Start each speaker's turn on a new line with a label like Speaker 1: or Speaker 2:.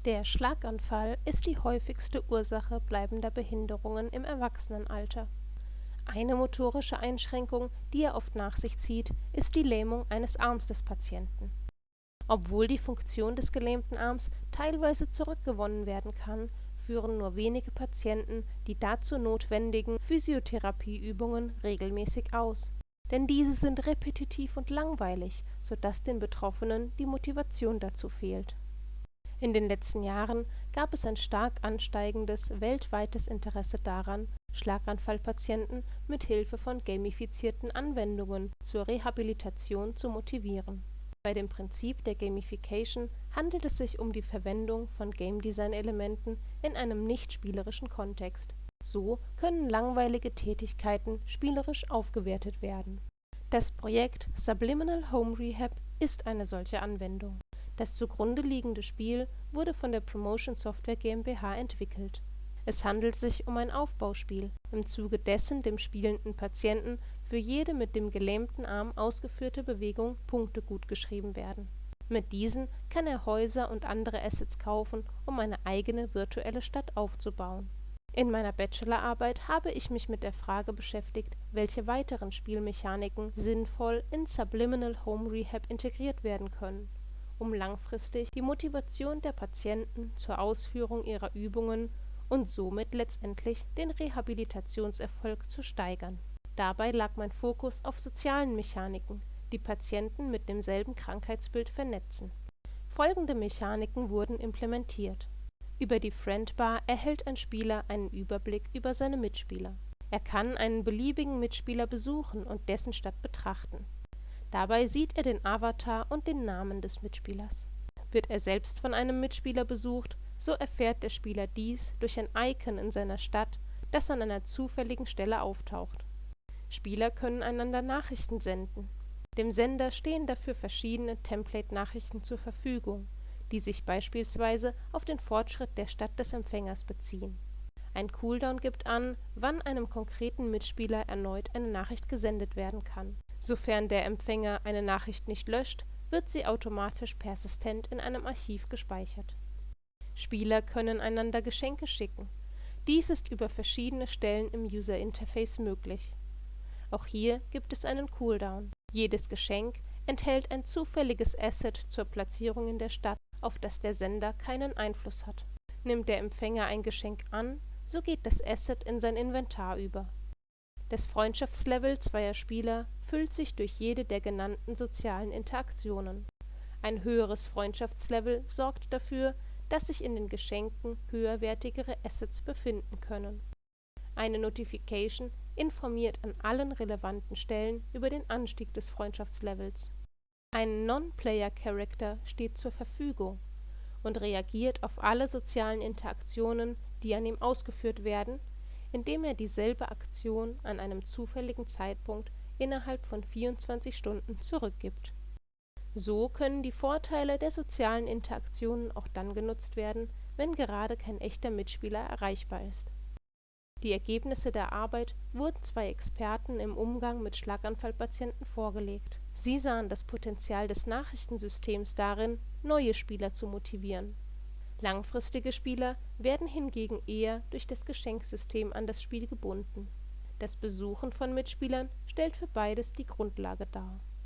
Speaker 1: Der Schlaganfall ist die häufigste Ursache bleibender Behinderungen im Erwachsenenalter. Eine motorische Einschränkung, die er oft nach sich zieht, ist die Lähmung eines Arms des Patienten. Obwohl die Funktion des gelähmten Arms teilweise zurückgewonnen werden kann, führen nur wenige Patienten die dazu notwendigen Physiotherapieübungen regelmäßig aus. Denn diese sind repetitiv und langweilig, sodass den Betroffenen die Motivation dazu fehlt. In den letzten Jahren gab es ein stark ansteigendes weltweites Interesse daran, Schlaganfallpatienten mit Hilfe von gamifizierten Anwendungen zur Rehabilitation zu motivieren. Bei dem Prinzip der Gamification handelt es sich um die Verwendung von Game-Design-Elementen in einem nicht-spielerischen Kontext. So können langweilige Tätigkeiten spielerisch aufgewertet werden. Das Projekt Subliminal Home Rehab ist eine solche Anwendung. Das zugrunde liegende Spiel wurde von der Promotion Software GmbH entwickelt. Es handelt sich um ein Aufbauspiel, im Zuge dessen dem spielenden Patienten für jede mit dem gelähmten Arm ausgeführte Bewegung Punkte gutgeschrieben werden. Mit diesen kann er Häuser und andere Assets kaufen, um eine eigene virtuelle Stadt aufzubauen. In meiner Bachelorarbeit habe ich mich mit der Frage beschäftigt, welche weiteren Spielmechaniken sinnvoll in Subliminal Home Rehab integriert werden können, um langfristig die Motivation der Patienten zur Ausführung ihrer Übungen und somit letztendlich den Rehabilitationserfolg zu steigern. Dabei lag mein Fokus auf sozialen Mechaniken, die Patienten mit demselben Krankheitsbild vernetzen. Folgende Mechaniken wurden implementiert. Über die Friendbar erhält ein Spieler einen Überblick über seine Mitspieler. Er kann einen beliebigen Mitspieler besuchen und dessen Stadt betrachten. Dabei sieht er den Avatar und den Namen des Mitspielers. Wird er selbst von einem Mitspieler besucht, so erfährt der Spieler dies durch ein Icon in seiner Stadt, das an einer zufälligen Stelle auftaucht. Spieler können einander Nachrichten senden. Dem Sender stehen dafür verschiedene Template-Nachrichten zur Verfügung, die sich beispielsweise auf den Fortschritt der Stadt des Empfängers beziehen. Ein Cooldown gibt an, wann einem konkreten Mitspieler erneut eine Nachricht gesendet werden kann. Sofern der Empfänger eine Nachricht nicht löscht, wird sie automatisch persistent in einem Archiv gespeichert. Spieler können einander Geschenke schicken. Dies ist über verschiedene Stellen im User-Interface möglich. Auch hier gibt es einen Cooldown. Jedes Geschenk enthält ein zufälliges Asset zur Platzierung in der Stadt, auf das der Sender keinen Einfluss hat. Nimmt der Empfänger ein Geschenk an, so geht das Asset in sein Inventar über. Das Freundschaftslevel zweier Spieler füllt sich durch jede der genannten sozialen Interaktionen. Ein höheres Freundschaftslevel sorgt dafür, dass sich in den Geschenken höherwertigere Assets befinden können. Eine Notification informiert an allen relevanten Stellen über den Anstieg des Freundschaftslevels. Ein Non-Player-Character steht zur Verfügung und reagiert auf alle sozialen Interaktionen, die an ihm ausgeführt werden, indem er dieselbe Aktion an einem zufälligen Zeitpunkt innerhalb von 24 Stunden zurückgibt. So können die Vorteile der sozialen Interaktionen auch dann genutzt werden, wenn gerade kein echter Mitspieler erreichbar ist. Die Ergebnisse der Arbeit wurden zwei Experten im Umgang mit Schlaganfallpatienten vorgelegt. Sie sahen das Potenzial des Nachrichtensystems darin, neue Spieler zu motivieren. Langfristige Spieler werden hingegen eher durch das Geschenksystem an das Spiel gebunden. Das Besuchen von Mitspielern stellt für beides die Grundlage dar.